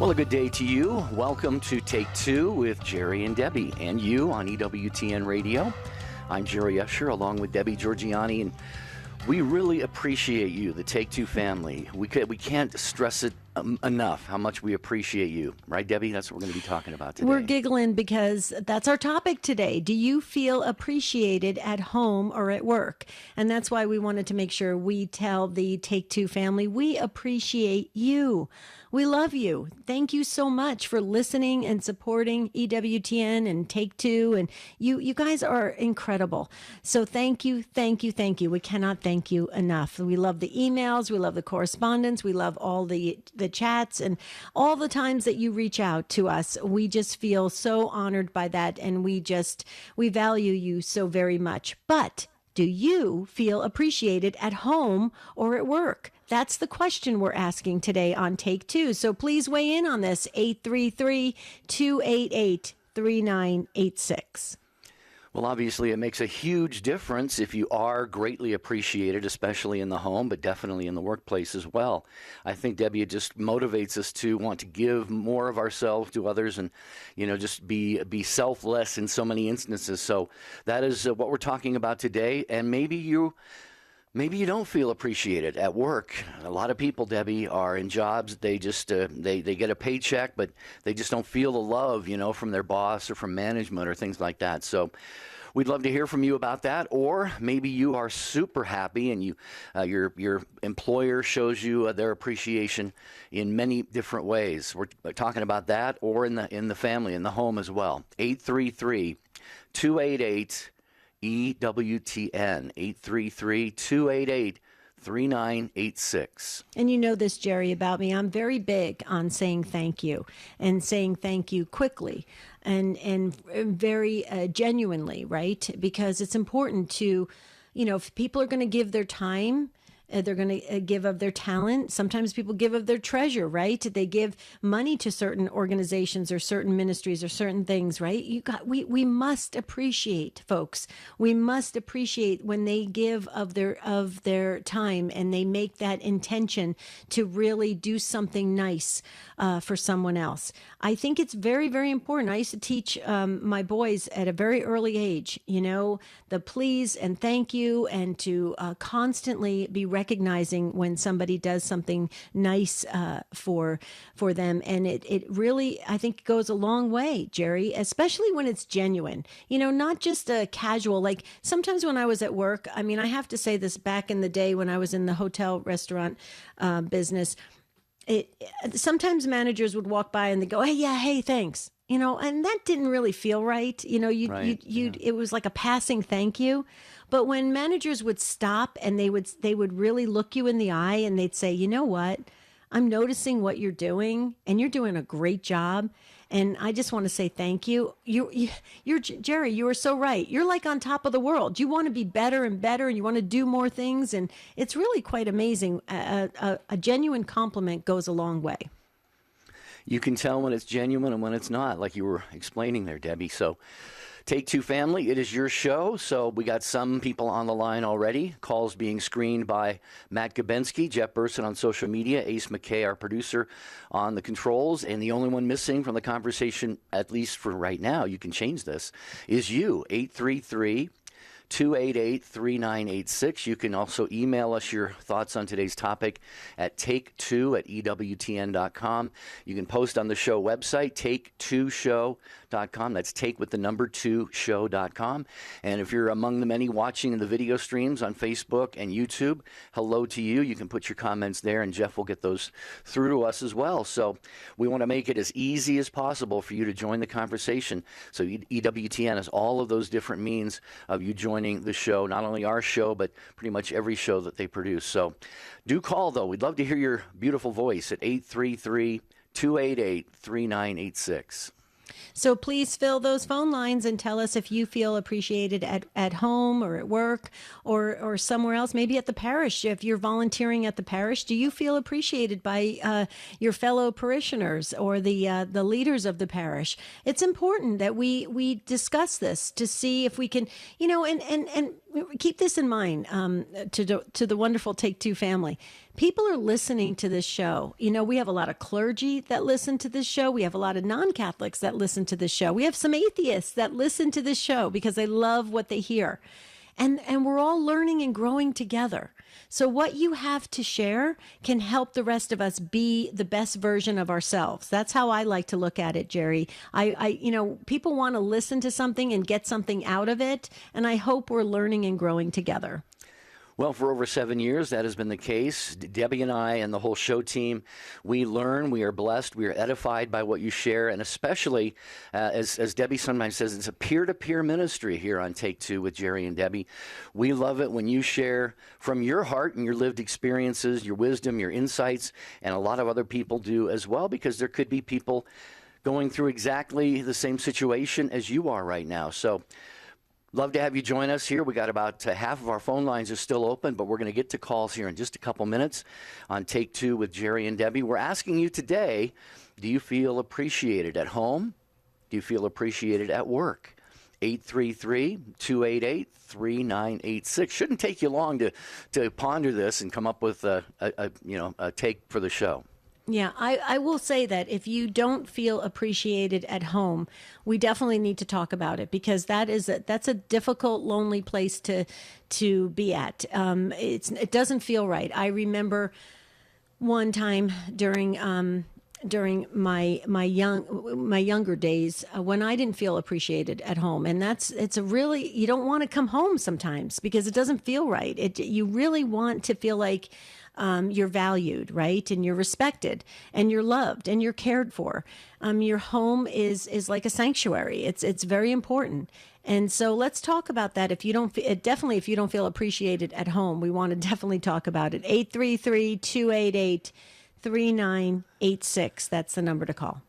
Well, a good day to you. Welcome to Take Two with Jerry and Debbie and you on EWTN Radio. I'm Jerry Usher along with Debbie Georgiani, and we really appreciate you, the Take Two family. We can't stress it enough how much we appreciate you. Right, Debbie? That's what we're going to be talking about today. We're giggling because that's our topic today. Do you feel appreciated at home or at work? And that's why we wanted to make sure we tell the Take Two family we appreciate you. We love you. Thank you so much for listening and supporting EWTN and Take Two. And you guys are incredible. So thank you, thank you, thank you. We cannot thank you enough. We love the emails. We love the correspondence. We love all the chats and all the times that you reach out to us. We just feel so honored by that. And we value you so very much. But do you feel appreciated at home or at work? That's the question we're asking today on Take Two. So please weigh in on this, 833-288-3986. Well, obviously, it makes a huge difference if you are greatly appreciated, especially in the home, but definitely in the workplace as well. I think, Debbie, it just motivates us to want to give more of ourselves to others and, just be selfless in so many instances. So that is what we're talking about today. And maybe you don't feel appreciated at work. A lot of people, Debbie, are in jobs. They just they get a paycheck, but they just don't feel the love, from their boss or from management or things like that. So we'd love to hear from you about that. Or maybe you are super happy and your employer shows you their appreciation in many different ways. We're talking about that, or in the family, in the home as well. 833-288 EWTN, 833-288-3986. And you know this, Jerry, about me. I'm very big on saying thank you and saying thank you quickly and very genuinely, right? Because it's important to, if people are going to give their time, they're going to give of their talent. Sometimes people give of their treasure, right? They give money to certain organizations or certain ministries or certain things, right? We must appreciate, folks. We must appreciate when they give of their time and they make that intention to really do something nice for someone else. I think it's very, very important. I used to teach my boys at a very early age, the please and thank you, and to constantly be recognizing when somebody does something nice for them. And it really, I think, goes a long way, Jerry, especially when it's genuine, not just a casual, like sometimes when I was at work, I have to say this, back in the day when I was in the hotel restaurant business, sometimes managers would walk by and they go, hey, thanks. And that didn't really feel right. It was like a passing thank you. But when managers would stop and they would really look you in the eye and they'd say, you know what? I'm noticing what you're doing and you're doing a great job. And I just want to say thank you. You're Jerry, you are so right. You're like on top of the world. You want to be better and better and you want to do more things. And it's really quite amazing. A genuine compliment goes a long way. You can tell when it's genuine and when it's not, like you were explaining there, Debbie. So Take Two family, it is your show. So we got some people on the line already. Calls being screened by Matt Gabensky, Jeff Burson on social media, Ace McKay, our producer, on the controls. And the only one missing from the conversation, at least for right now, you can change this, is you, 833-288-3986. You can also email us your thoughts on today's topic at take2@EWTN.com. You can post on the show website, take2show.com. That's take with the number 2show.com. And if you're among the many watching the video streams on Facebook and YouTube, hello to you. You can put your comments there, and Jeff will get those through to us as well. So we want to make it as easy as possible for you to join the conversation. So EWTN has all of those different means of you joining the show, not only our show, but pretty much every show that they produce. So do call, though. We'd love to hear your beautiful voice at 833-288-3986. So please fill those phone lines and tell us if you feel appreciated at home or at work or somewhere else, maybe at the parish. If you're volunteering at the parish, do you feel appreciated by your fellow parishioners or the leaders of the parish? It's important that we discuss this to see if we can, and keep this in mind, to the wonderful Take Two family. People are listening to this show. You know, we have a lot of clergy that listen to this show. We have a lot of non-Catholics that listen to this show. We have some atheists that listen to this show because they love what they hear. And we're all learning and growing together. So what you have to share can help the rest of us be the best version of ourselves. That's how I like to look at it, Jerry. People want to listen to something and get something out of it, and I hope we're learning and growing together. Well, for over 7 years, that has been the case. Debbie and I and the whole show team, we learn, we are blessed, we are edified by what you share, and especially, as Debbie sometimes says, it's a peer-to-peer ministry here on Take Two with Jerry and Debbie. We love it when you share from your heart and your lived experiences, your wisdom, your insights, and a lot of other people do as well, because there could be people going through exactly the same situation as you are right now. So, love to have you join us here. We got about half of our phone lines are still open, but we're going to get to calls here in just a couple minutes on Take Two with Jerry and Debbie. We're asking you today, do you feel appreciated at home? Do you feel appreciated at work? 833-288-3986. Shouldn't take you long to ponder this and come up with a take for the show. Yeah, I will say that if you don't feel appreciated at home, we definitely need to talk about it, because that's a difficult, lonely place to be at. It doesn't feel right. I remember one time during my younger days when I didn't feel appreciated at home, and you don't want to come home sometimes because it doesn't feel right. You really want to feel like you're valued, right? And you're respected and you're loved and you're cared for. Your home is like a sanctuary. It's very important. And so let's talk about that. If you don't feel appreciated at home, we want to definitely talk about it. 833-288-3986. That's the number to call.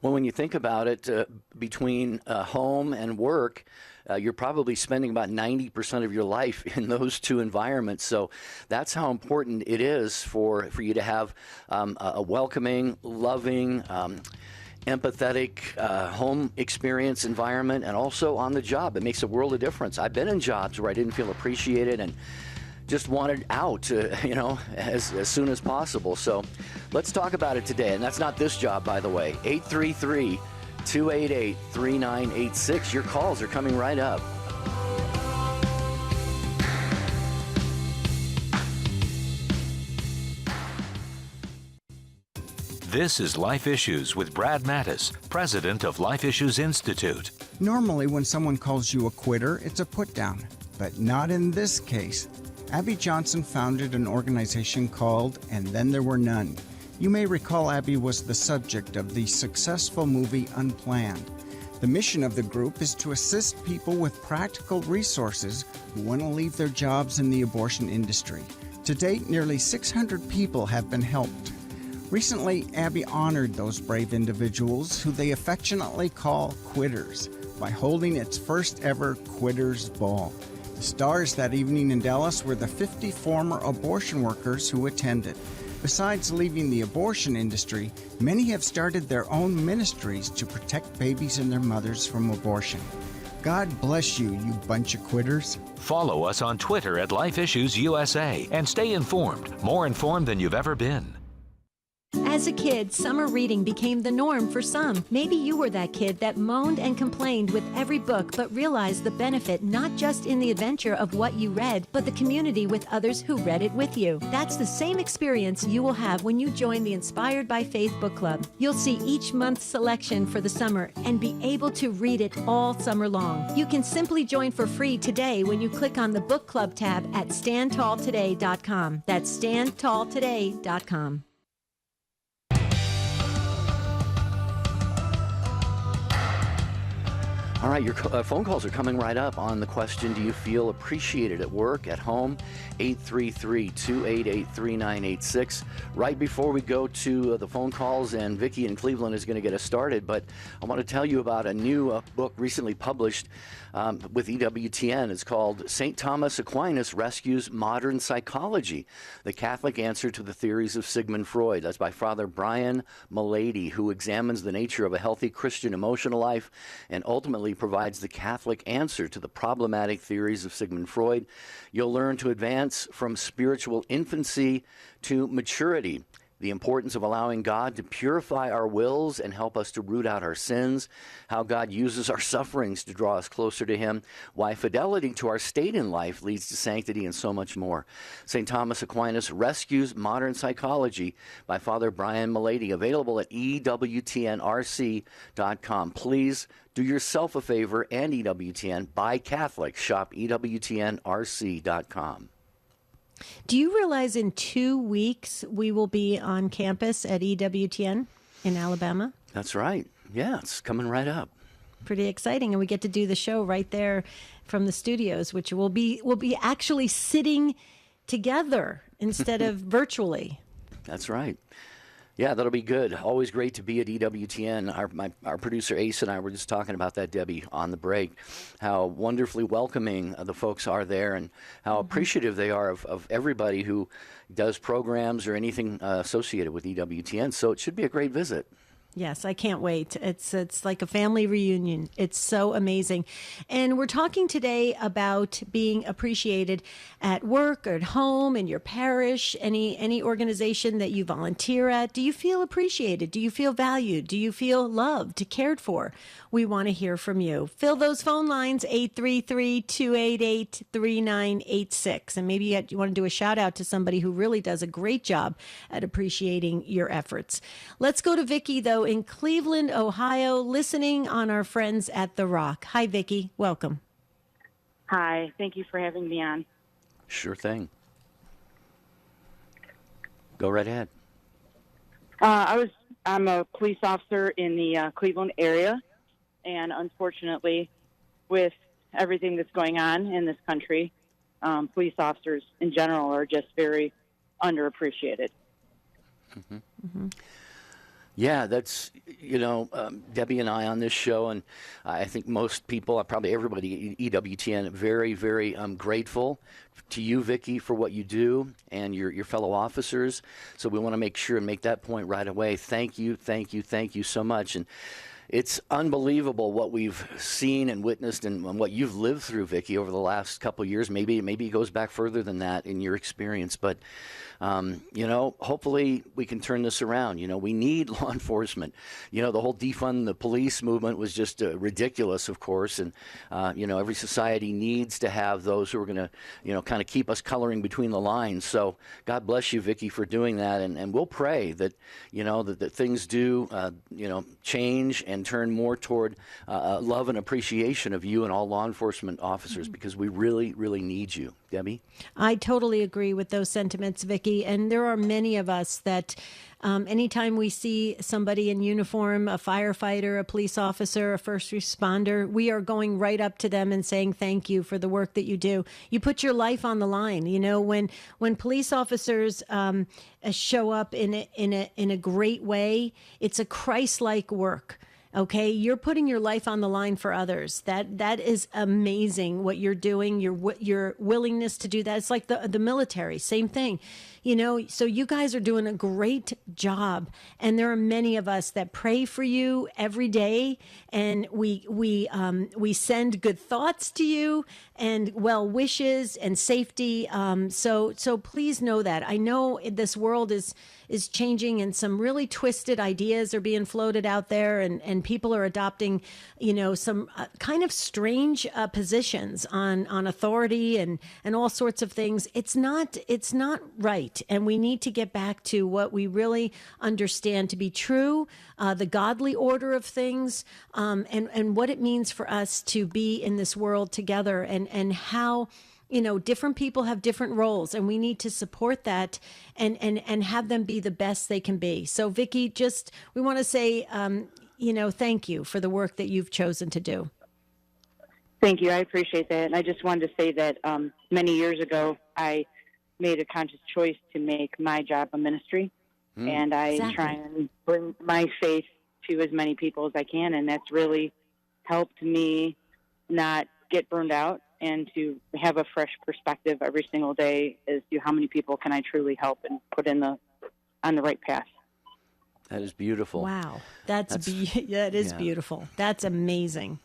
Well, when you think about it, between home and work, you're probably spending about 90% of your life in those two environments. So that's how important it is for you to have a welcoming, loving, empathetic home experience environment, and also on the job. It makes a world of difference. I've been in jobs where I didn't feel appreciated and just wanted out, as soon as possible. So let's talk about it today. And that's not this job, by the way. 833-288-3986. Your calls are coming right up. This is Life Issues with Brad Mattis, president of Life Issues Institute. Normally, when someone calls you a quitter, it's a put down, but not in this case. Abby Johnson founded an organization called And Then There Were None. You may recall Abby was the subject of the successful movie Unplanned. The mission of the group is to assist people with practical resources who want to leave their jobs in the abortion industry. To date, nearly 600 people have been helped. Recently, Abby honored those brave individuals who they affectionately call quitters by holding its first ever Quitters Ball. The stars that evening in Dallas were the 50 former abortion workers who attended. Besides leaving the abortion industry, many have started their own ministries to protect babies and their mothers from abortion. God bless you, you bunch of quitters. Follow us on Twitter at Life Issues USA and stay informed, more informed than you've ever been. As a kid, summer reading became the norm for some. Maybe you were that kid that moaned and complained with every book, but realized the benefit not just in the adventure of what you read, but the community with others who read it with you. That's the same experience you will have when you join the Inspired by Faith Book Club. You'll see each month's selection for the summer and be able to read it all summer long. You can simply join for free today when you click on the Book Club tab at standtalltoday.com. That's standtalltoday.com. All right, your phone calls are coming right up on the question, do you feel appreciated at work, at home? 833-288-3986. Right before we go to the phone calls, and Vicki in Cleveland is going to get us started, but I want to tell you about a new book recently published with EWTN. It's called St. Thomas Aquinas Rescues Modern Psychology, the Catholic Answer to the Theories of Sigmund Freud. That's by Father Brian Mulady, who examines the nature of a healthy Christian emotional life and ultimately ultimately provides the Catholic answer to the problematic theories of Sigmund Freud. You'll learn to advance from spiritual infancy to maturity, the importance of allowing God to purify our wills and help us to root out our sins, how God uses our sufferings to draw us closer to Him, why fidelity to our state in life leads to sanctity, and so much more. St. Thomas Aquinas Rescues Modern Psychology by Father Brian Milady, available at EWTNRC.com. Please do yourself a favor and EWTN. Buy Catholic. Shop EWTNRC.com. Do you realize in 2 weeks we will be on campus at EWTN in Alabama? That's right. Yeah, it's coming right up. Pretty exciting, and we get to do the show right there from the studios, which will be actually sitting together instead of virtually. That's right. Yeah, that'll be good. Always great to be at EWTN. Our producer Ace and I were just talking about that, Debbie, on the break, how wonderfully welcoming the folks are there and how appreciative they are of everybody who does programs or anything associated with EWTN. So it should be a great visit. Yes, I can't wait. It's like a family reunion. It's so amazing. And we're talking today about being appreciated at work or at home, in your parish, any organization that you volunteer at. Do you feel appreciated? Do you feel valued? Do you feel loved, cared for? We want to hear from you. Fill those phone lines, 833-288-3986. And maybe you want to do a shout out to somebody who really does a great job at appreciating your efforts. Let's go to Vicki, though, in Cleveland, Ohio, listening on our friends at The Rock. Hi, Vicki. Welcome. Hi. Thank you for having me on. Sure thing. Go right ahead. I'm a police officer in the Cleveland area, and unfortunately, with everything that's going on in this country, police officers in general are just very underappreciated. Mm-hmm. Mm-hmm. Yeah, that's, Debbie and I on this show, and I think most people, probably everybody at EWTN, very, very grateful to you, Vicki, for what you do and your fellow officers. So we want to make sure and make that point right away. Thank you, thank you, thank you so much. And it's unbelievable what we've seen and witnessed and what you've lived through, Vicki, over the last couple of years. Maybe it goes back further than that in your experience. But, hopefully we can turn this around. We need law enforcement. The whole defund the police movement was just ridiculous, of course. And, every society needs to have those who are going to, kind of keep us coloring between the lines. So God bless you, Vicki, for doing that. And we'll pray that, that things do, change and turn more toward love and appreciation of you and all law enforcement officers, because we really, really need you. Debbie? I totally agree with those sentiments, Vicki. And there are many of us that anytime we see somebody in uniform, a firefighter, a police officer, a first responder, we are going right up to them and saying thank you for the work that you do. You put your life on the line. When police officers show up in a great way, it's a Christ-like work. Okay, you're putting your life on the line for others. That is amazing what you're doing. Your willingness to do that. It's like the military, same thing. So you guys are doing a great job, and there are many of us that pray for you every day, and we send good thoughts to you and well wishes and safety. So please know that. I know this world is changing, and some really twisted ideas are being floated out there, and people are adopting, some kind of strange positions on authority and all sorts of things. It's not right. And we need to get back to what we really understand to be true, the godly order of things, and what it means for us to be in this world together, and how different people have different roles, and we need to support that and have them be the best they can be. So, Vicki, we want to say, thank you for the work that you've chosen to do. Thank you. I appreciate that. And I just wanted to say that many years ago, I made a conscious choice to make my job a ministry. And I try and bring my faith to as many people as I can. And that's really helped me not get burned out and to have a fresh perspective every single day as to how many people can I truly help and put on the right path. That is beautiful. Wow. That is beautiful. That's amazing.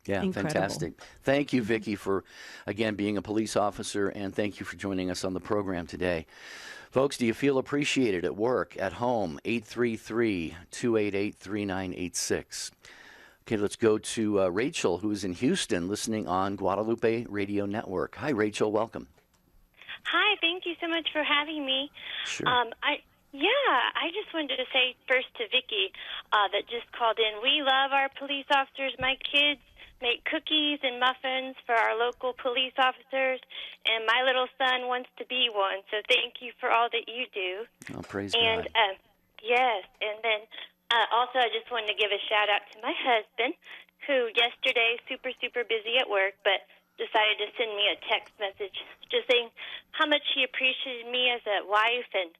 Yeah, Incredible. fantastic. Thank you, Vicki, for, again, being a police officer, and thank you for joining us on the program today. Folks, do you feel appreciated at work, at home? 833-288-3986. Okay, let's go to Rachel, who's in Houston, listening on Guadalupe Radio Network. Hi, Rachel. Welcome. Hi, thank you so much for having me. Sure. I just wanted to say first to Vicki that just called in. We love our police officers. My kids make cookies and muffins for our local police officers, and my little son wants to be one. So thank you for all that you do. Oh, praise and, God. Yes, and then also I just wanted to give a shout-out to my husband, who yesterday, super, super busy at work, but decided to send me a text message just saying how much he appreciated me as a wife and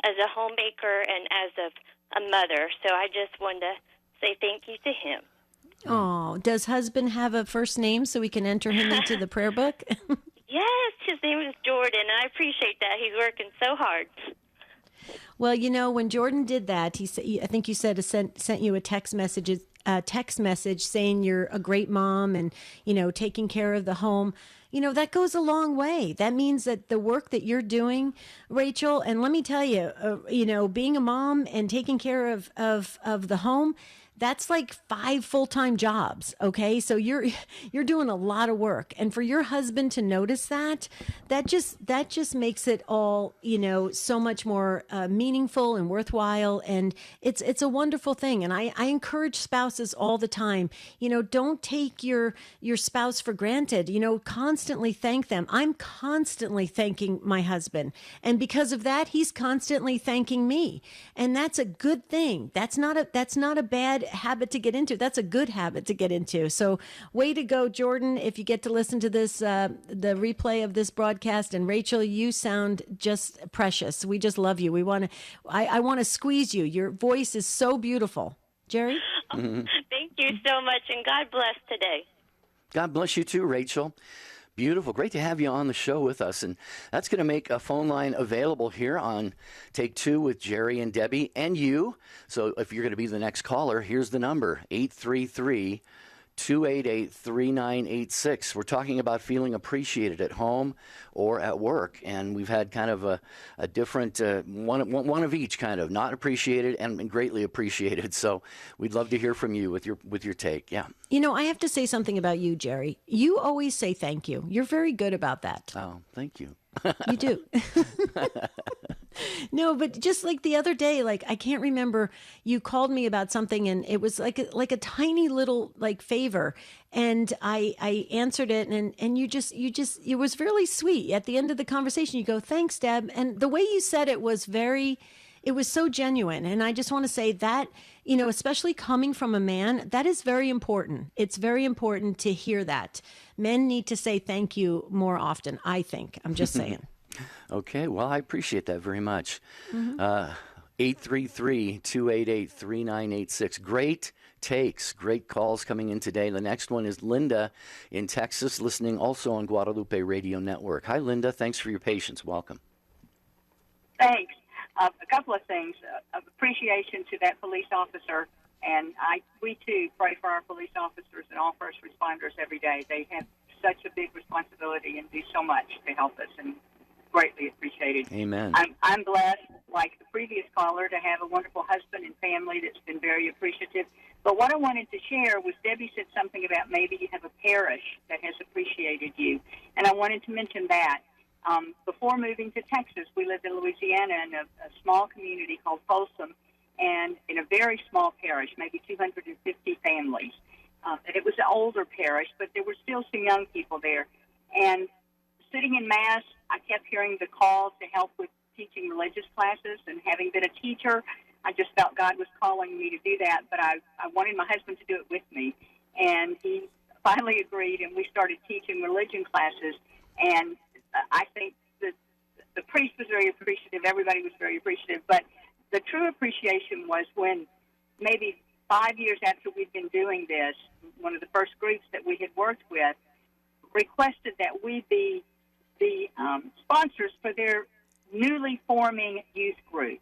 as a homemaker and as a mother. So I just wanted to say thank you to him. Oh, does husband have a first name so we can enter him into the prayer book? Yes, his name is Jordan, and I appreciate that. He's working so hard. Well, you know, when Jordan did that, I think you said sent you a text message saying you're a great mom and, you know, taking care of the home. You know, that goes a long way. That means that the work that you're doing, Rachel, and let me tell you, you know, being a mom and taking care of the home, that's like 5 full-time jobs. Okay. So you're doing a lot of work, and for your husband to notice that just makes it all, you know, so much more meaningful and worthwhile. And it's a wonderful thing. And I encourage spouses all the time, you know, don't take your spouse for granted, you know, constantly thank them. I'm constantly thanking my husband. And because of that, he's constantly thanking me. And that's a good thing. That's not a bad habit to get into. That's a good habit to get into. So way to go, Jordan. If you get to listen to this, the replay of this broadcast, and Rachel, you sound just precious. We just love you. I want to squeeze you. Your voice is so beautiful. Jerry? Oh, thank you so much, and God bless today. God bless you too, Rachel. Beautiful. Great to have you on the show with us. And that's going to make a phone line available here on Take Two with Jerry and Debbie and you. So if you're going to be the next caller, here's the number, 833-288-3986. We're talking about feeling appreciated at home or at work. And we've had kind of a different, one of each kind of, not appreciated and greatly appreciated. So we'd love to hear from you with your take. Yeah. You know, I have to say something about you, Jerry. You always say thank you. You're very good about that. Oh, thank you. You do. No, but just like the other day, like I can't remember, you called me about something, and it was like a tiny little like favor, and I answered it, and you just it was really sweet. At the end of the conversation, you go, "Thanks, Deb," and the way you said it was it was so genuine. And I just want to say that, you know, especially coming from a man, that is very important. It's very important to hear that. Men need to say thank you more often, I think. I'm just saying. Okay, well, I appreciate that very much. 833-288-3986. Great takes, great calls coming in today. The next one is Linda in Texas, listening also on Guadalupe Radio Network. Hi, Linda. Thanks for your patience. Welcome. Thanks. A couple of things. Of appreciation to that police officer, and we too pray for our police officers and all first responders every day. They have such a big responsibility and do so much to help us, and greatly appreciated. Amen. I'm blessed, like the previous caller, to have a wonderful husband and family that's been very appreciative. But what I wanted to share was Debbie said something about maybe you have a parish that has appreciated you, and I wanted to mention that. Before moving to Texas, we lived in Louisiana in a small community called Folsom, and in a very small parish, maybe 250 families. And it was an older parish, but there were still some young people there. And sitting in Mass, I kept hearing the call to help with teaching religious classes, and having been a teacher, I just felt God was calling me to do that, but I wanted my husband to do it with me. And he finally agreed, and we started teaching religion classes, and I think that the priest was very appreciative. Everybody was very appreciative. But the true appreciation was when maybe 5 years after we'd been doing this, one of the first groups that we had worked with requested that we be the sponsors for their newly forming youth group.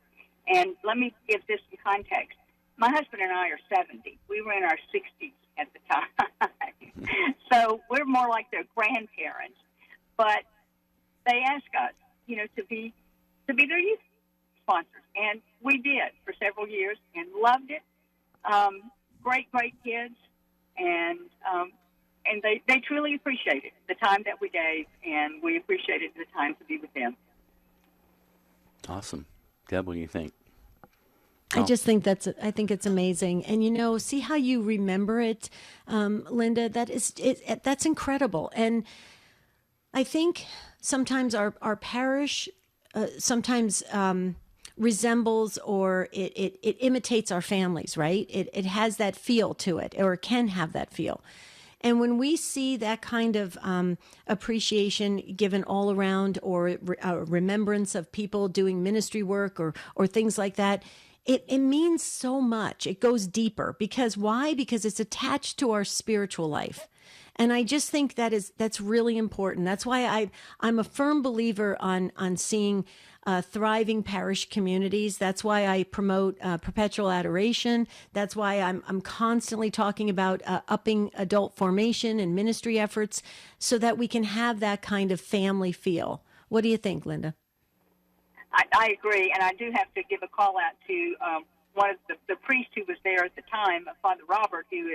And let me give this some context. My husband and I are 70. We were in our 60s. at the time. So we're more like their grandparents. But they ask us, to be their youth sponsors. And we did for several years and loved it. Great kids. And they truly appreciated the time that we gave, and we appreciated the time to be with them. Awesome. Deb, what do you think? I just think I think it's amazing. And, see how you remember it, Linda, that's incredible. And I think sometimes our parish sometimes resembles or it imitates our families, right? It has that feel to it, or it can have that feel. And when we see that kind of appreciation given all around, or a remembrance of people doing ministry work or things like that, it means so much. It goes deeper. Because why? Because it's attached to our spiritual life. And I just think that's really important. That's why I'm a firm believer on seeing thriving parish communities. That's why I promote perpetual adoration. That's why I'm constantly talking about upping adult formation and ministry efforts, so that we can have that kind of family feel. What do you think, Linda? I agree, and I do have to give a call out to one of the priests who was there at the time, Father Robert, who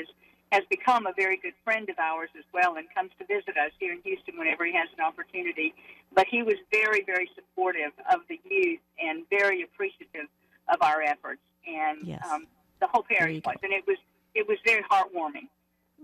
has become a very good friend of ours as well, and comes to visit us here in Houston whenever he has an opportunity. But he was very, very supportive of the youth and very appreciative of our efforts, and yes. The whole parish was, and it was very heartwarming.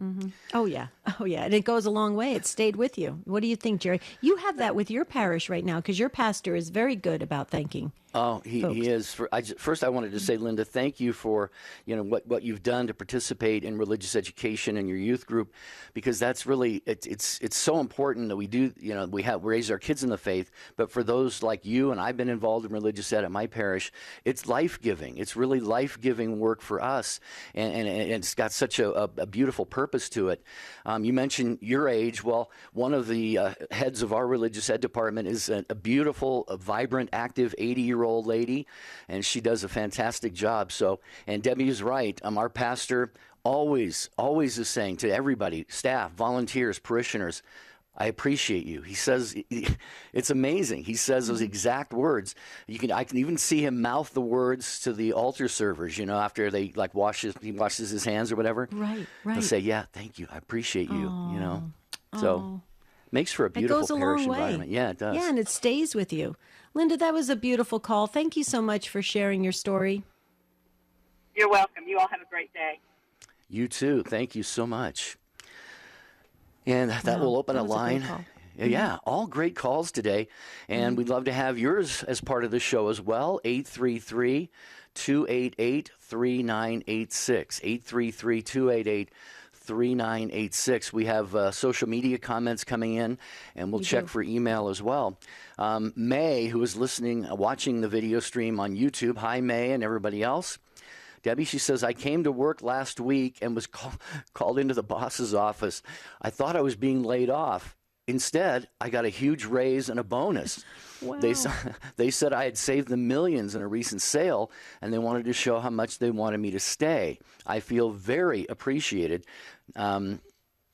Mm-hmm. Oh yeah, and it goes a long way. It stayed with you. What do you think, Jerry? You have that with your parish right now, because your pastor is very good about thanking. Oh, he is. First, I wanted to say, Linda, thank you for what you've done to participate in religious education in your youth group, because that's really it's so important that we do. We raise our kids in the faith, but for those like you and I've been involved in religious ed at my parish, it's life-giving. It's really life-giving work for us, and it's got such a beautiful purpose to it. You mentioned your age. Well, one of the heads of our religious ed department is a beautiful, vibrant, active 80-year-old lady, and she does a fantastic job. So, and Debbie is right. Our pastor always is saying to everybody, staff, volunteers, parishioners, I appreciate you. He says, it's amazing. He says those exact words. I can even see him mouth the words to the altar servers, after they he washes his hands or whatever. Right. He'll say, yeah, thank you. I appreciate you, So makes for a beautiful goes a parish long way. environment. Yeah, it does. Yeah, and it stays with you. Linda, that was a beautiful call. Thank you so much for sharing your story. You're welcome. You all have a great day. You too. Thank you so much. And that will open a line. Yeah, all great calls today. And we'd love to have yours as part of the show as well. 833-288-3986. 833-288-3986. We have social media comments coming in, and we'll check for email as well. May, who is watching the video stream on YouTube. Hi, May, and everybody else. Debbie, she says, I came to work last week and was called into the boss's office. I thought I was being laid off. Instead, I got a huge raise and a bonus. Wow. They said I had saved them millions in a recent sale, and they wanted to show how much they wanted me to stay. I feel very appreciated.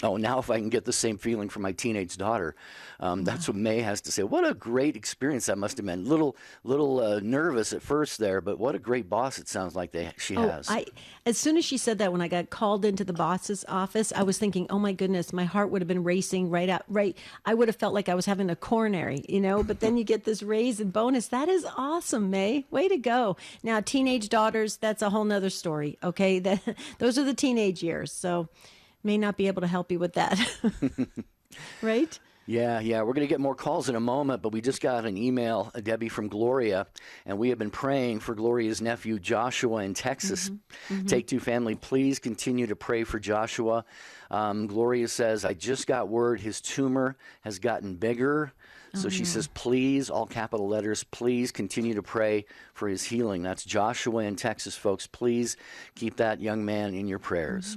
Now if I can get the same feeling from my teenage daughter. That's what May has to say. What a great experience that must have been. Little nervous at first there, but what a great boss it sounds like she has. As soon as she said that, when I got called into the boss's office, I was thinking, oh my goodness, my heart would have been racing right. I would have felt like I was having a coronary, but then you get this raise and bonus. That is awesome, May. Way to go. Now, teenage daughters, that's a whole nother story. Okay. Those are the teenage years. So may not be able to help you with that. Right? Yeah. We're going to get more calls in a moment, but we just got an email, Debbie, from Gloria, and we have been praying for Gloria's nephew, Joshua, in Texas. Take Two family, please continue to pray for Joshua. Gloria says, I just got word his tumor has gotten bigger. So she says, please, all capital letters, please continue to pray for his healing. That's Joshua in Texas, folks. Please keep that young man in your prayers.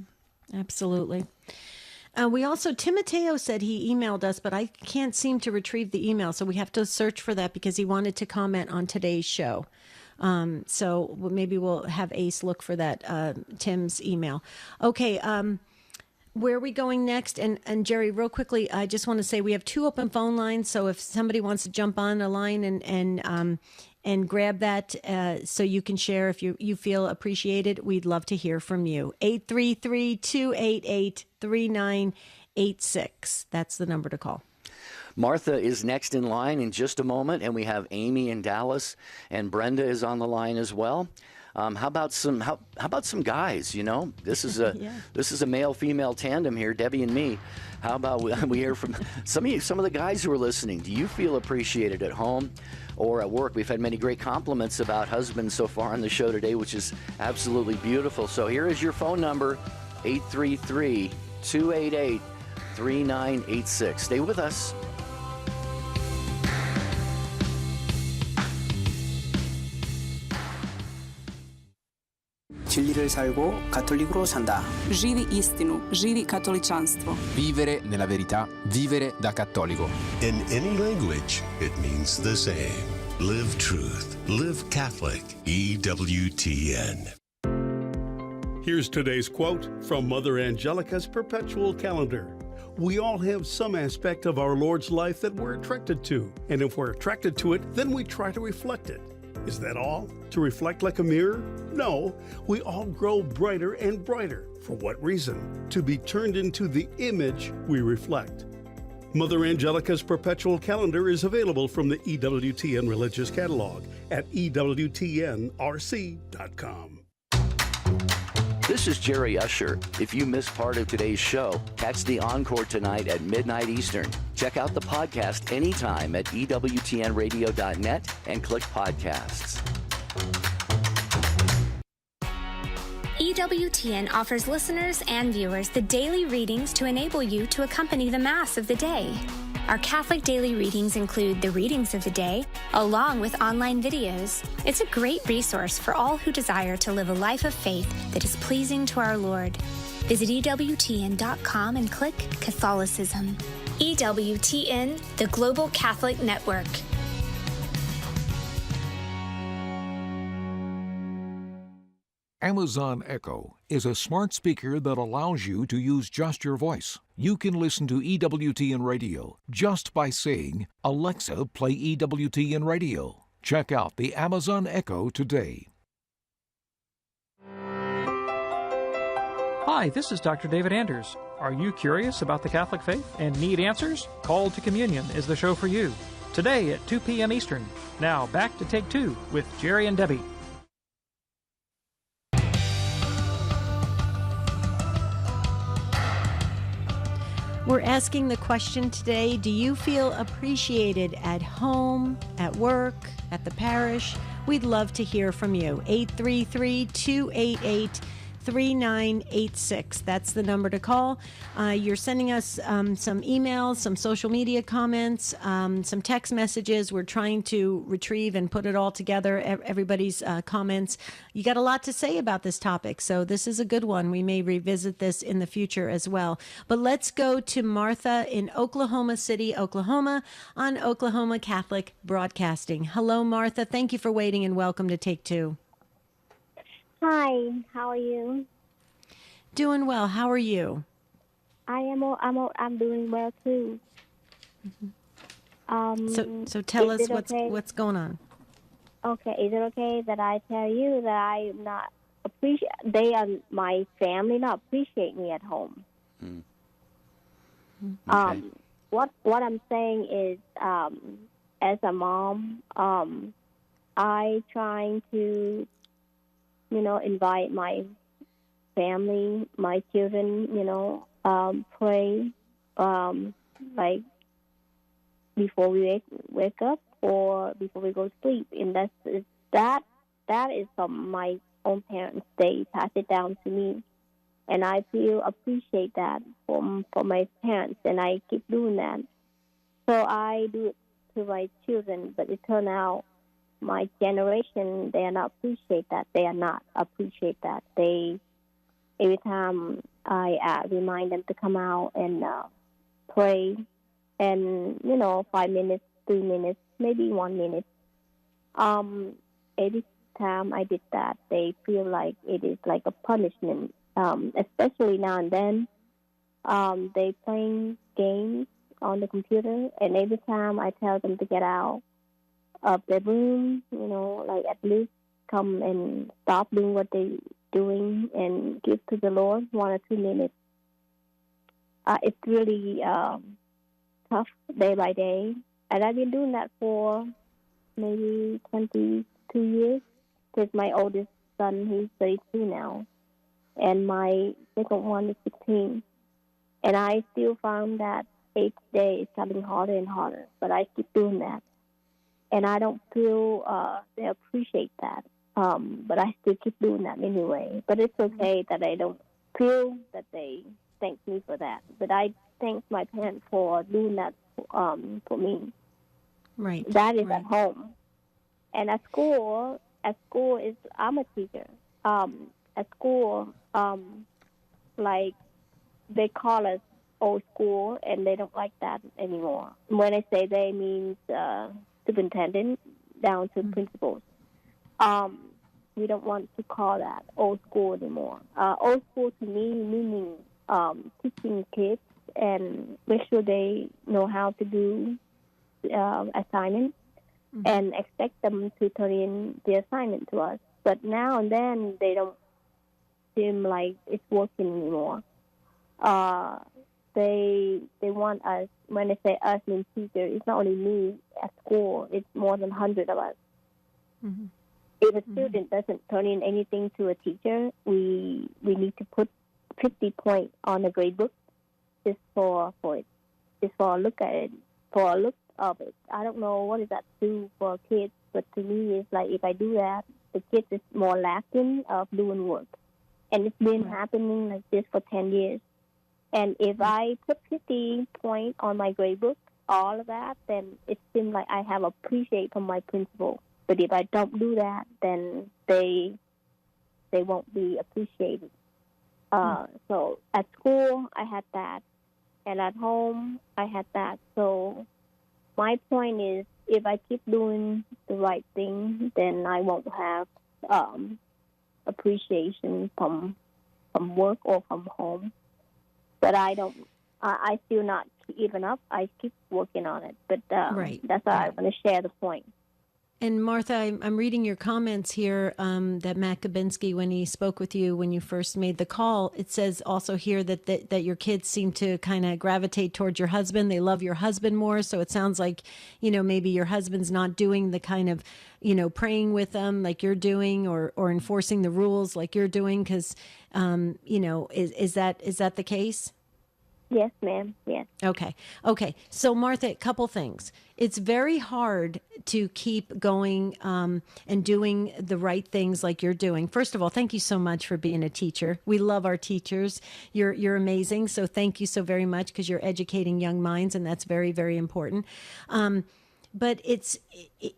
Absolutely. We also, Timoteo said he emailed us, but I can't seem to retrieve the email, so we have to search for that because he wanted to comment on today's show. So maybe we'll have Ace look for that, Tim's email. Okay, Where are we going next? And Jerry, real quickly, I just want to say we have 2 open phone lines. So if somebody wants to jump on a line and grab that so you can share if you feel appreciated, we'd love to hear from you. 833-288-3986. That's the number to call. Martha is next in line in just a moment, and we have Amy in Dallas, and Brenda is on the line as well. How about some guys? You know, this is a this is a male-female tandem here, Debbie and me. How about we hear from some of the guys who are listening? Do you feel appreciated at home or at work? We've had many great compliments about husbands so far on the show today, which is absolutely beautiful. So here is your phone number, 833-288-3986. Stay with us. 진리를 살고 가톨릭으로 산다. Živi istinu, živi katoličanstvo. Vivere nella verità, vivere da cattolico. In any language, it means the same. Live truth, live Catholic. EWTN. Here's today's quote from Mother Angelica's Perpetual Calendar. We all have some aspect of our Lord's life that we're attracted to, and if we're attracted to it, then we try to reflect it. Is that all? To reflect like a mirror? No, we all grow brighter and brighter. For what reason? To be turned into the image we reflect. Mother Angelica's Perpetual Calendar is available from the EWTN Religious Catalog at EWTNRC.com. This is Jerry Usher. If you missed part of today's show, catch the encore tonight at midnight Eastern. Check out the podcast anytime at EWTNradio.net and click podcasts. EWTN offers listeners and viewers the daily readings to enable you to accompany the Mass of the day. Our Catholic daily readings include the readings of the day, along with online videos. It's a great resource for all who desire to live a life of faith that is pleasing to our Lord. Visit EWTN.com and click Catholicism. EWTN, the Global Catholic Network. Amazon Echo is a smart speaker that allows you to use just your voice. You can listen to EWTN Radio just by saying, "Alexa, play EWTN Radio." Check out the Amazon Echo today. Hi, this is Dr. David Anders. Are you curious about the Catholic faith and need answers? Call to Communion is the show for you. Today at 2 p.m. Eastern. Now back to Take Two with Jerry and Debbie. We're asking the question today, do you feel appreciated at home, at work, at the parish? We'd love to hear from you. 833-288-3986. That's the number to call. You're sending us some emails, some social media comments, some text messages. We're trying to retrieve and put it all together, everybody's comments. You got a lot to say about this topic, so this is a good one. We may revisit this in the future as well. But let's go to Martha in Oklahoma City, Oklahoma, on Oklahoma Catholic Broadcasting. Hello, Martha. Thank you for waiting and welcome to Take Two. Hi, how are you? Doing well. How are you? I'm doing well too. So tell us what's going on. Okay, is it okay that I tell you that I'm not my family not appreciate me at home? Okay. What I'm saying is, as a mom, I trying to, invite my family, my children, pray, like before we wake up or before we go to sleep. And that is from my own parents. They pass it down to me. And I feel appreciate that from my parents, and I keep doing that. So I do it to my children, but it turned out my generation, they are not appreciate that. They are not appreciate that. Every time I remind them to come out and pray, and 5 minutes, 3 minutes, maybe 1 minute. Every time I did that, they feel like it is like a punishment. Especially now and then, They playing games on the computer, and every time I tell them to get out of their room, like at least come and stop doing what they're doing and give to the Lord 1 or 2 minutes. It's really tough day by day, and I've been doing that for maybe 22 years. With my oldest son, he's 32 now, and my second one is 16. And I still found that each day is getting harder and harder, but I keep doing that. And I don't feel they appreciate that, but I still keep doing that anyway. But it's okay that I don't feel that they thank me for that. But I thank my parents for doing that for me. Right. That is right. at home. And at school is I'm a teacher. At school, like they call us old school, and they don't like that anymore. When I say they, means superintendent down to principals. We don't want to call that old school anymore. Old school to me meaning teaching kids and make sure they know how to do assignments and expect them to turn in the assignment to us. But now and then they don't seem like it's working anymore. They want us. When I say us, means teacher. It's not only me at school. It's more than 100 of us. Mm-hmm. If a student doesn't turn in anything to a teacher, we need to put 50 points on a grade book just for a look at it, for a look of it. I don't know what does that do for kids, but to me, it's like if I do that, the kids is more lacking of doing work, and it's been happening like this for 10 years. And if I put 50 points on my grade book, all of that, then it seems like I have appreciate from my principal. But if I don't do that, then they won't be appreciated. So at school, I had that. And at home, I had that. So my point is, if I keep doing the right thing, then I won't have appreciation from work or from home. But I still not even up. I keep working on it. But that's why I want to share the point. And Martha, I'm reading your comments here that Matt Gabinski, when he spoke with you when you first made the call, it says also here that your kids seem to kind of gravitate towards your husband. They love your husband more. So it sounds like, maybe your husband's not doing the kind of, praying with them like you're doing or enforcing the rules like you're doing. Because, is that the case? Yes, ma'am. Yes. Okay. So, Martha, a couple things. It's very hard to keep going and doing the right things like you're doing. First of all, thank you so much for being a teacher. We love our teachers. You're amazing. So thank you so very much, because you're educating young minds, and that's very, very important. But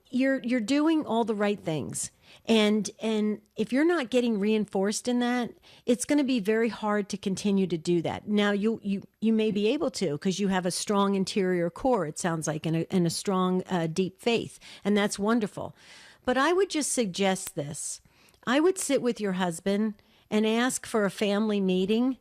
you're doing all the right things. And if you're not getting reinforced in that, it's going to be very hard to continue to do that. Now, you may be able to, because you have a strong interior core, it sounds like, and a strong, deep faith. And that's wonderful. But I would just suggest this. I would sit with your husband and ask for a family meeting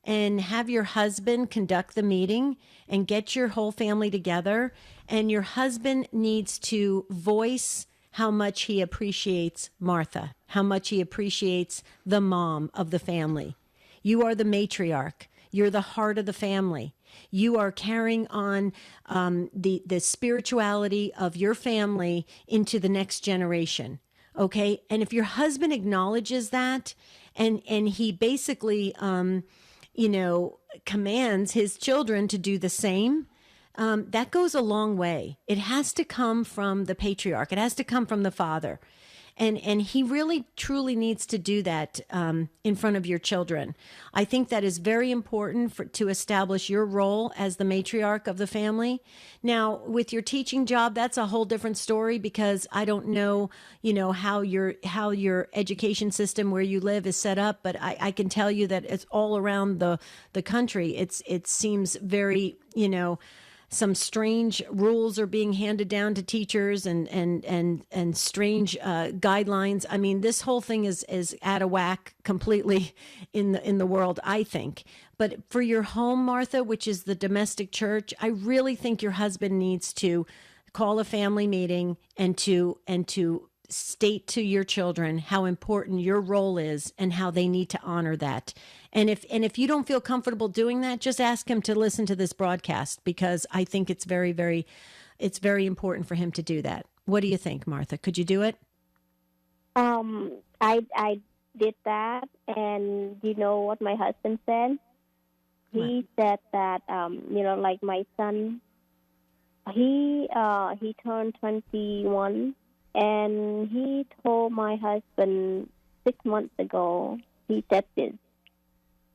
and have your husband conduct the meeting and get your whole family together. And your husband needs to voice how much he appreciates Martha, how much he appreciates the mom of the family. You are the matriarch. You're the heart of the family. You are carrying on the spirituality of your family into the next generation. Okay? And if your husband acknowledges that and he basically, commands his children to do the same, that goes a long way. It has to come from the patriarch. It has to come from the father. And he really, truly needs to do that in front of your children. I think that is very important to establish your role as the matriarch of the family. Now, with your teaching job, that's a whole different story, because I don't know, how your education system where you live is set up, but I can tell you that it's all around the country. It seems very, some strange rules are being handed down to teachers and strange guidelines. I mean, this whole thing is out of whack completely in the world, I think. But for your home, Martha, which is the domestic church, I really think your husband needs to call a family meeting and to state to your children how important your role is and how they need to honor that. And if you don't feel comfortable doing that, just ask him to listen to this broadcast, because I think it's very, very important for him to do that. What do you think, Martha? Could you do it? I did that, and you know what my husband said? He said that like my son, he turned 21, and he told my husband 6 months ago, he said this: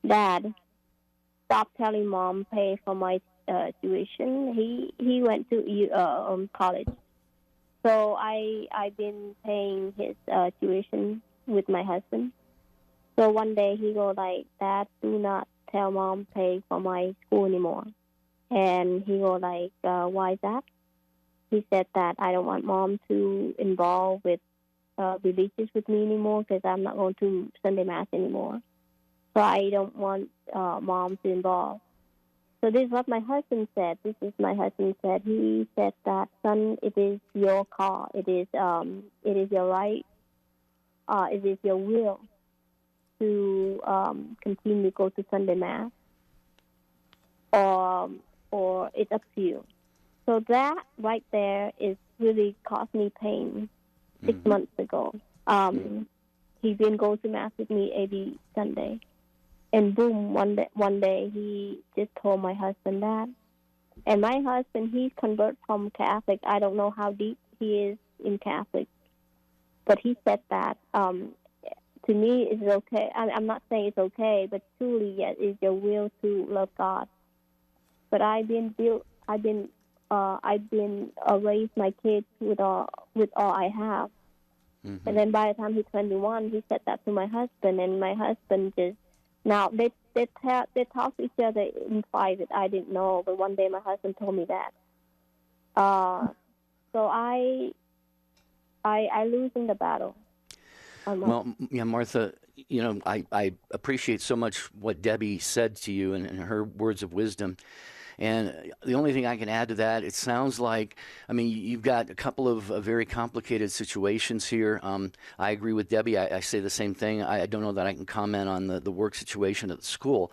Dad, stop telling Mom pay for my tuition. He went to college, so I've been paying his tuition with my husband. So one day he go like, Dad, do not tell Mom pay for my school anymore. And he go like, why is that? He said that I don't want Mom to involve with religious with me anymore, because I'm not going to Sunday Mass anymore. So I don't want Mom to involve. So this is what my husband said. This is my husband said. He said that, son, it is your call. It is your right. It is your will to continue to go to Sunday Mass, or it's up to you. So that right there is really caused me pain 6 months ago. He didn't go to Mass with me every Sunday. And boom, one day he just told my husband that. And my husband, he's converted from Catholic. I don't know how deep he is in Catholic. But he said that, to me, it's okay. I'm not saying it's okay, but truly, yes, it's your will to love God. But I've been raised my kids with all I have. Mm-hmm. And then by the time he's 21, he said that to my husband, and my husband just, now they talk to each other in private. I didn't know, but one day my husband told me that. So I losing the battle. Well, yeah, Martha, I appreciate so much what Debbie said to you and her words of wisdom. And the only thing I can add to that, it sounds like, you've got a couple of very complicated situations here. I agree with Debbie. I say the same thing. I don't know that I can comment on the work situation at the school.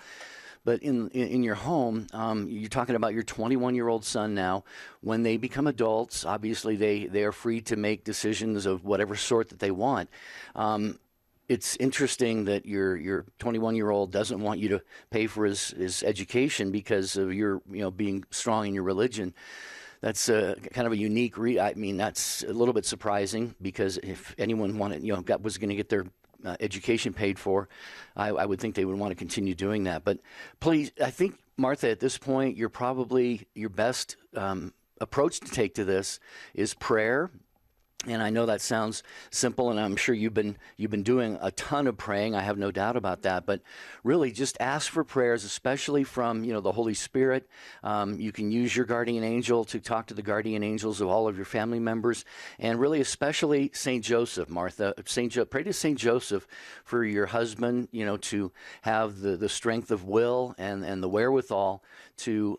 But in your home, you're talking about your 21-year-old son now. When they become adults, obviously they are free to make decisions of whatever sort that they want. It's interesting that your 21-year-old doesn't want you to pay for his education because of your being strong in your religion. That's kind of a unique. That's a little bit surprising, because if anyone wanted, was going to get their education paid for, I would think they would want to continue doing that. But please, I think, Martha, at this point, you're probably your best approach to take to this is prayer. And I know that sounds simple, and I'm sure you've been doing a ton of praying. I have no doubt about that. But really, just ask for prayers, especially from the Holy Spirit. You can use your guardian angel to talk to the guardian angels of all of your family members, and really, especially Saint Joseph, Martha. Pray to Saint Joseph for your husband. To have the strength of will and the wherewithal to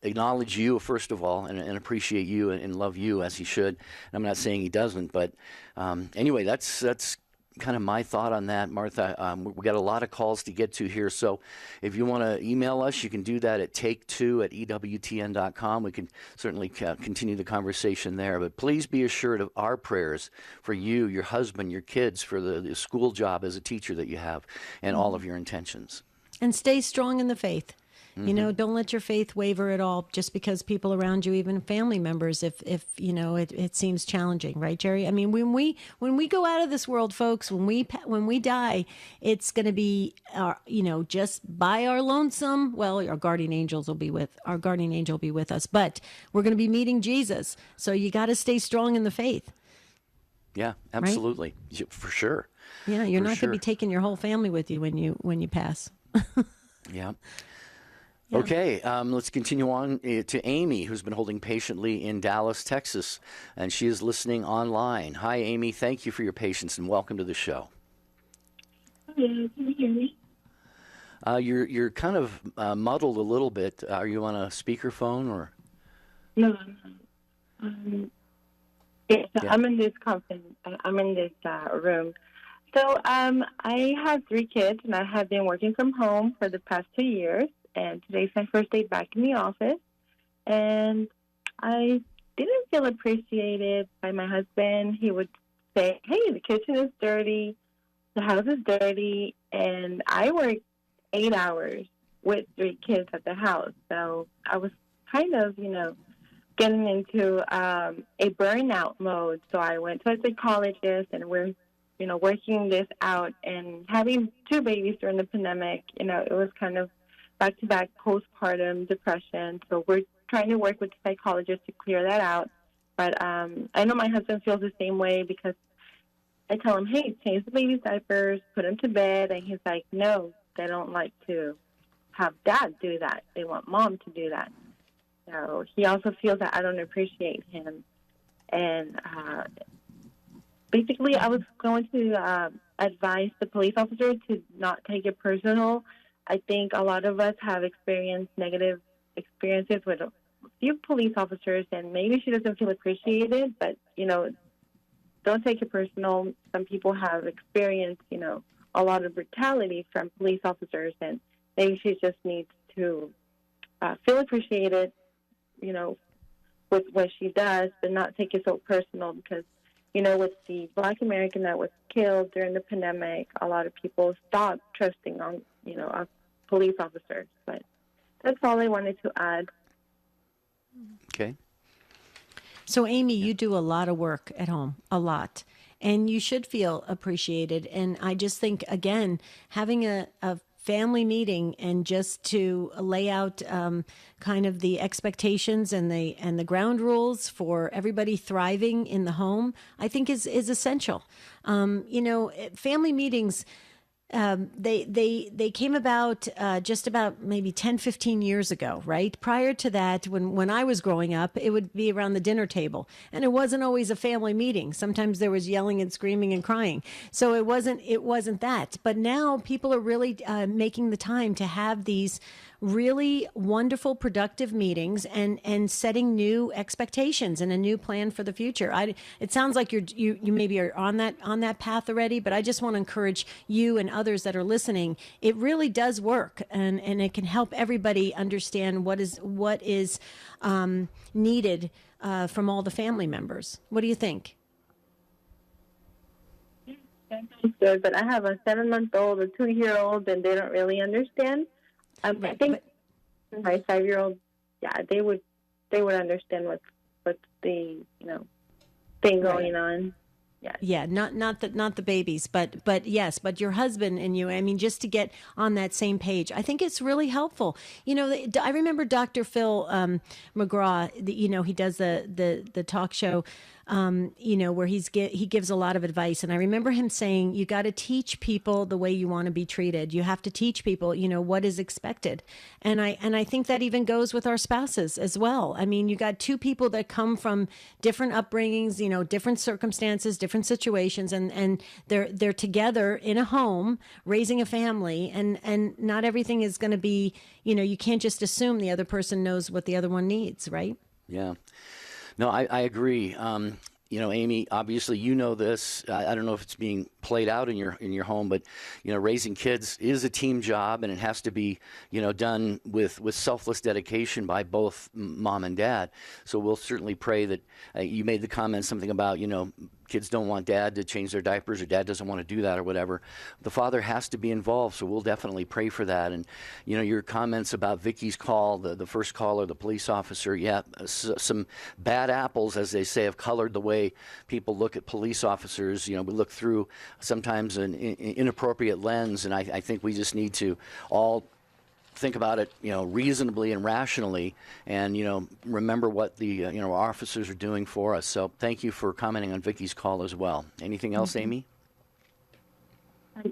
acknowledge you, first of all, and appreciate you and love you as he should. And I'm not saying he doesn't, but anyway, that's kind of my thought on that, Martha. We got a lot of calls to get to here, so if you want to email us, you can do that at take2@ewtn.com. We can certainly continue the conversation there, but please be assured of our prayers for you, your husband, your kids, for the school job as a teacher that you have, and all of your intentions. And stay strong in the faith. Mm-hmm. Don't let your faith waver at all just because people around you, even family members, if it seems challenging, right, Jerry? When we go out of this world, folks, when we die, it's going to be just by our lonesome. Well, our guardian angel will be with us, but we're going to be meeting Jesus. So you got to stay strong in the faith. Yeah, absolutely, right? For sure. Yeah, you're not going to be taking your whole family with you when you pass. Yeah. Yeah. Okay, let's continue on to Amy, who's been holding patiently in Dallas, Texas, and she is listening online. Hi, Amy. Thank you for your patience and welcome to the show. Hello, can you hear me? You're kind of muddled a little bit. Are you on a speakerphone or? No, yes, Yeah. I'm in this conference. I'm in this room. So I have 3 kids, and I have been working from home for the past 2 years. And today's my first day back in the office. And I didn't feel appreciated by my husband. He would say, "Hey, the kitchen is dirty, the house is dirty," and I work 8 hours with 3 kids at the house. So I was kind of, getting into a burnout mode. So I went to a psychologist, and we're, working this out. And having 2 babies during the pandemic, it was kind of back-to-back postpartum depression. So we're trying to work with the psychologist to clear that out. But I know my husband feels the same way because I tell him, "Hey, change the baby's diapers, put him to bed." And he's like, "No, they don't like to have dad do that. They want mom to do that." So he also feels that I don't appreciate him. And basically, I was going to advise the police officer to not take it personal. I think a lot of us have experienced negative experiences with a few police officers, and maybe she doesn't feel appreciated, but, don't take it personal. Some people have experienced, a lot of brutality from police officers, and maybe she just needs to feel appreciated, with what she does, but not take it so personal because, with the Black American that was killed during the pandemic, a lot of people stopped trusting on, our police officers. But that's all I wanted to add. Okay. So, Amy, you do a lot of work at home, a lot, and you should feel appreciated. And I just think, again, having a family meeting and just to lay out kind of the expectations and the ground rules for everybody thriving in the home, I think is essential. Family meetings. They came about just about maybe 10, 15 years ago, right? Prior to that, when I was growing up, it would be around the dinner table, and it wasn't always a family meeting. Sometimes there was yelling and screaming and crying. So it wasn't that. But now people are really making the time to have these really wonderful, productive meetings and setting new expectations and a new plan for the future. It sounds like you maybe are on that path already, but I just want to encourage you and others that are listening. It really does work, and it can help everybody understand what is needed from all the family members. What do you think? That sounds good, but I have a 7-month-old, a 2-year-old, and they don't really understand. I think my 5-year-old, they would understand what's the thing going on. Yeah, not the babies, but yes, but your husband and you. I mean, just to get on that same page, I think it's really helpful. I remember Dr. Phil McGraw. He does the talk show. Where he gives a lot of advice. And I remember him saying, you got to teach people the way you want to be treated. You have to teach people, what is expected. And I think that even goes with our spouses as well. I mean, you got 2 people that come from different upbringings, different circumstances, different situations, and they're together in a home, raising a family, and not everything is going to be, you can't just assume the other person knows what the other one needs, right? Yeah. No, I agree. Amy, obviously you know this. I don't know if it's being played out in your home, but raising kids is a team job, and it has to be done with selfless dedication by both mom and dad. So we'll certainly pray that you made the comment something about kids don't want dad to change their diapers, or dad doesn't want to do that, or whatever. The father has to be involved, so we'll definitely pray for that. And your comments about Vicky's call, the first caller, the police officer, some bad apples, as they say, have colored the way people look at police officers. We look through sometimes an inappropriate lens, and I think we just need to all think about it, reasonably and rationally, and remember what the our officers are doing for us. So thank you for commenting on Vicky's call as well. Anything else, Amy?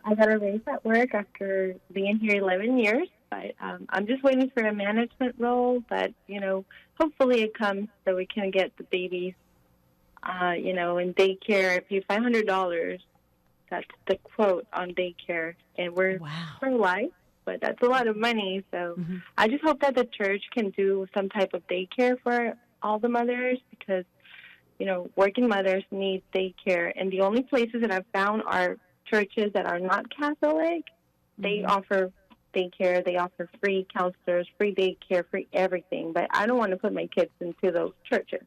I got a raise at work after being here 11 years. But I'm just waiting for a management role. But, hopefully it comes so we can get the babies, in daycare. If you $500, that's the quote on daycare. And we're pro-life, but that's a lot of money. So I just hope that the church can do some type of daycare for all the mothers because, working mothers need daycare. And the only places that I've found are churches that are not Catholic. They offer daycare. They offer free counselors, free daycare, free everything. But I don't want to put my kids into those churches.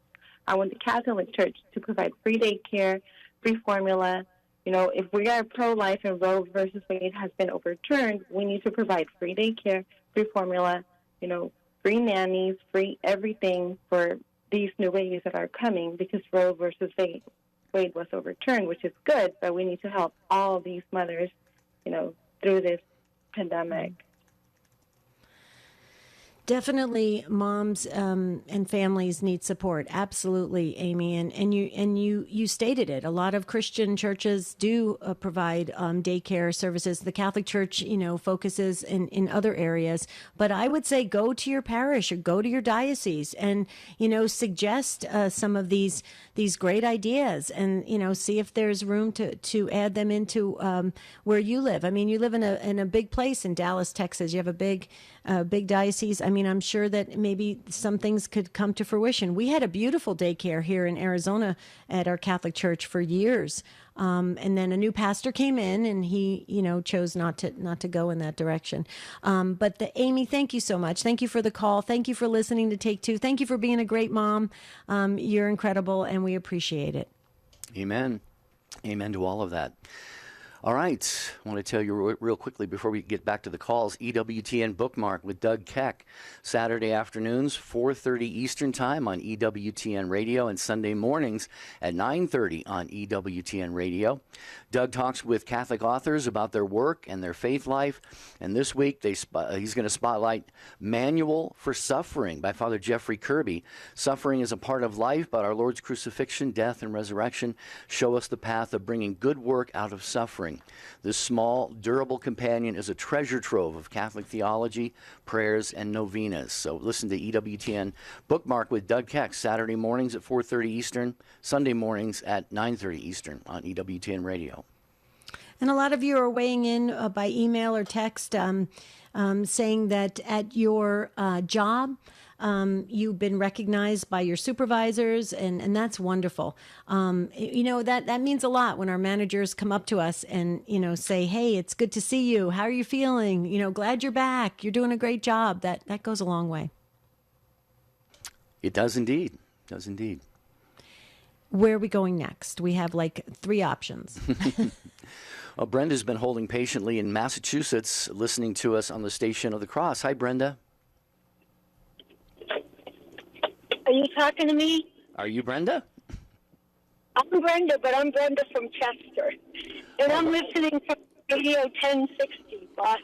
I want the Catholic Church to provide free daycare, free formula. If we are pro-life and Roe versus Wade has been overturned, we need to provide free daycare, free formula, free nannies, free everything for these new babies that are coming because Roe versus Wade was overturned, which is good, but we need to help all these mothers, through this pandemic. Definitely, moms and families need support. Absolutely, Amy, and you stated it. A lot of Christian churches do provide daycare services. The Catholic Church, focuses in other areas. But I would say go to your parish or go to your diocese and suggest some of these great ideas and see if there's room to add them into where you live. I mean, you live in a big place in Dallas, Texas. You have a big diocese. I mean, I'm sure that maybe some things could come to fruition. We had a beautiful daycare here in Arizona at our Catholic church for years. And then a new pastor came in and he, chose not to go in that direction. But Amy, thank you so much. Thank you for the call. Thank you for listening to Take Two. Thank you for being a great mom. You're incredible and we appreciate it. Amen. Amen to all of that. All right. I want to tell you real quickly before we get back to the calls, EWTN Bookmark with Doug Keck, Saturday afternoons, 4:30 Eastern Time on EWTN Radio, and Sunday mornings at 9:30 on EWTN Radio. Doug talks with Catholic authors about their work and their faith life, and this week he's going to spotlight Manual for Suffering by Father Jeffrey Kirby. Suffering is a part of life, but our Lord's crucifixion, death, and resurrection show us the path of bringing good work out of suffering. This small, durable companion is a treasure trove of Catholic theology, prayers, and novenas. So listen to EWTN Bookmark with Doug Keck, Saturday mornings at 4:30 Eastern, Sunday mornings at 9:30 Eastern on EWTN Radio. And a lot of you are weighing in by email or text saying that at your job, you've been recognized by your supervisors, and that's wonderful. That means a lot when our managers come up to us and, say, hey, it's good to see you. How are you feeling? Glad you're back. You're doing a great job. That goes a long way. It does indeed. It does indeed. Where are we going next? We have like 3 options. Well, Brenda's been holding patiently in Massachusetts, listening to us on the Station of the Cross. Hi, Brenda. Are you talking to me? Are you Brenda? I'm Brenda, but I'm Brenda from Chester. And I'm listening from Radio 1060, Boston.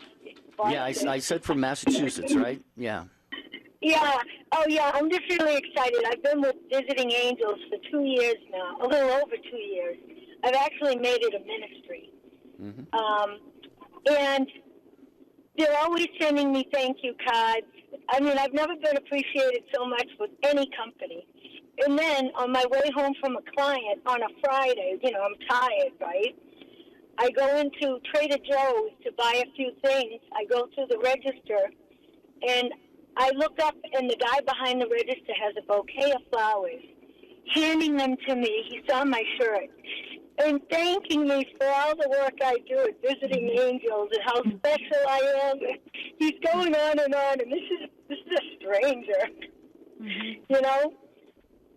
Yeah, I said from Massachusetts, right? Yeah. Yeah. Oh, yeah. I'm just really excited. I've been with Visiting Angels for 2 years now, a little over 2 years. I've actually made it a ministry. Mm-hmm. And they're always sending me thank you cards. I mean, I've never been appreciated so much with any company. And then on my way home from a client on a Friday, I'm tired, right? I go into Trader Joe's to buy a few things. I go through the register, and I look up, and the guy behind the register has a bouquet of flowers, handing them to me. He saw my shirt, and thanking me for all the work I do at Visiting Angels and how special I am. He's going on, and this is a stranger,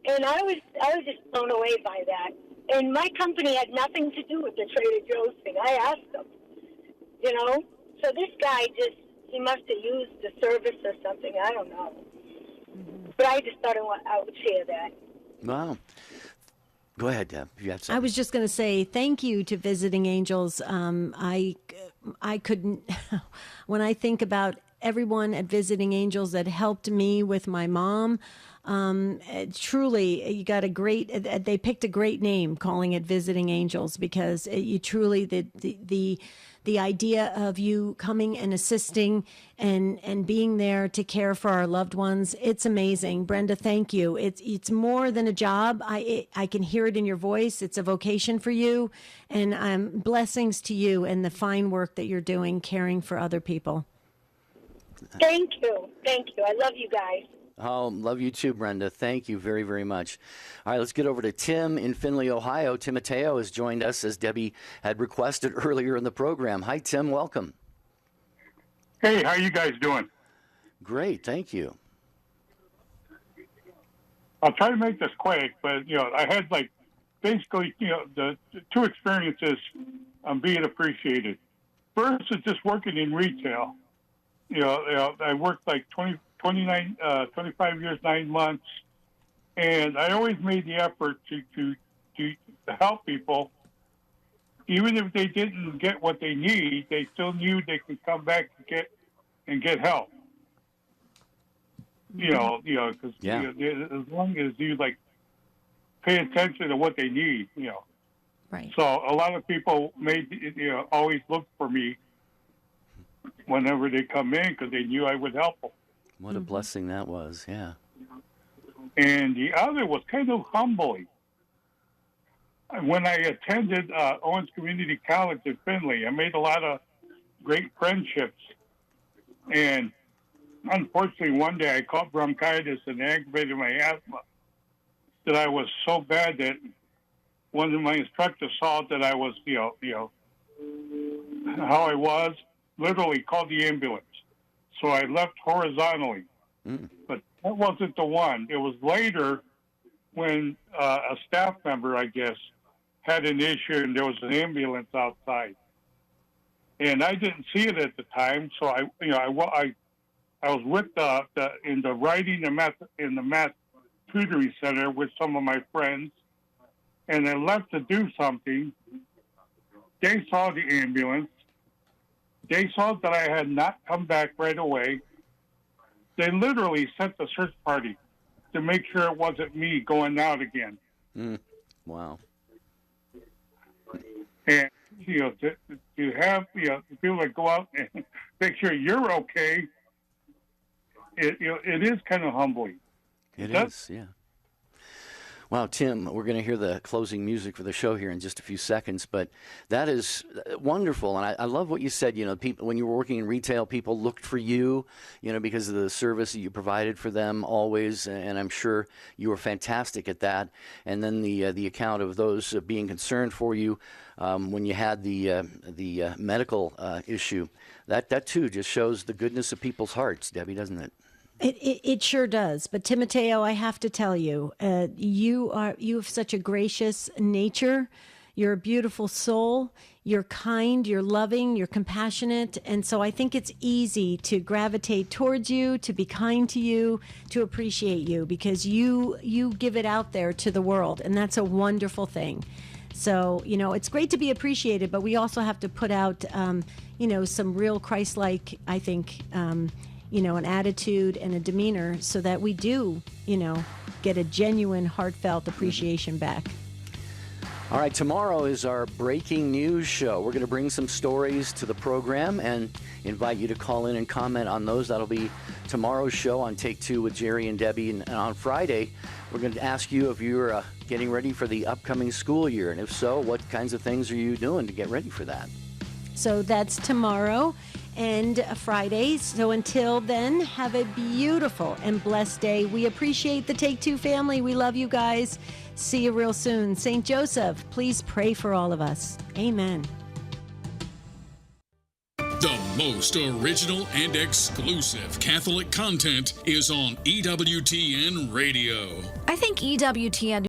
And I was just blown away by that. And my company had nothing to do with the Trader Joe's thing. I asked them, So this guy he must have used the service or something. I don't know. But I just thought I would share that. Wow. Go ahead, Deb. If you had something. I was just going to say thank you to Visiting Angels. I couldn't, when I think about everyone at Visiting Angels that helped me with my mom, Truly, you got a great. They picked a great name, calling it Visiting Angels, because you truly the idea of you coming and assisting and being there to care for our loved ones. It's amazing. Brenda, thank you. It's more than a job. I can hear it in your voice. It's a vocation for you, and blessings to you and the fine work that you're doing, caring for other people. Thank you. I love you guys. Oh, love you too, Brenda. Thank you very, very much. All right, let's get over to Tim in Findlay, Ohio. Tim Mateo has joined us, as Debbie had requested earlier in the program. Hi, Tim. Welcome. Hey, how you guys doing? Great. Thank you. I'll try to make this quick, but, I had, basically, the two experiences on being appreciated. First is just working in retail. I worked 25 years, 9 months, and I always made the effort to help people. Even if they didn't get what they need, they still knew they could come back and get help. Because as long as you pay attention to what they need, Right. So a lot of people always look for me whenever they come in because they knew I would help them. What a blessing that was, yeah. And the other was kind of humbling. When I attended Owens Community College in Findlay, I made a lot of great friendships. And unfortunately, one day I caught bronchitis and aggravated my asthma that I was so bad that one of my instructors saw that I was, how I was, literally called the ambulance. So I left horizontally. But that wasn't the one. It was later when a staff member, I guess, had an issue and there was an ambulance outside. And I didn't see it at the time, so I was with in the writing and math in the math tutoring center with some of my friends, and I left to do something. They saw the ambulance. They saw that I had not come back right away. They literally sent the search party to make sure it wasn't me going out again. Wow. And, to have, people that go out and make sure you're okay, it is kind of humbling. It is, yeah. Wow, Tim, we're going to hear the closing music for the show here in just a few seconds, but that is wonderful. And I love what you said, people, when you were working in retail, people looked for you, because of the service that you provided for them always, and I'm sure you were fantastic at that. And then the account of those being concerned for you when you had the medical issue, that too just shows the goodness of people's hearts, Debbie, doesn't it? It sure does. But Timoteo, I have to tell you, you have such a gracious nature. You're a beautiful soul. You're kind, you're loving, you're compassionate. And so I think it's easy to gravitate towards you, to be kind to you, to appreciate you, because you give it out there to the world. And that's a wonderful thing. So, it's great to be appreciated, but we also have to put out, some real Christ-like, I think, an attitude and a demeanor so that we do, get a genuine, heartfelt appreciation back. All right, tomorrow is our breaking news show. We're going to bring some stories to the program and invite you to call in and comment on those. That'll be tomorrow's show on Take Two with Jerry and Debbie. And on Friday, we're going to ask you if you're getting ready for the upcoming school year. And if so, what kinds of things are you doing to get ready for that? So that's tomorrow and Friday. So until then, have a beautiful and blessed day. We appreciate the Take Two family. We love you guys. See you real soon. St. Joseph, please pray for all of us. Amen. The most original and exclusive Catholic content is on EWTN Radio. I think EWTN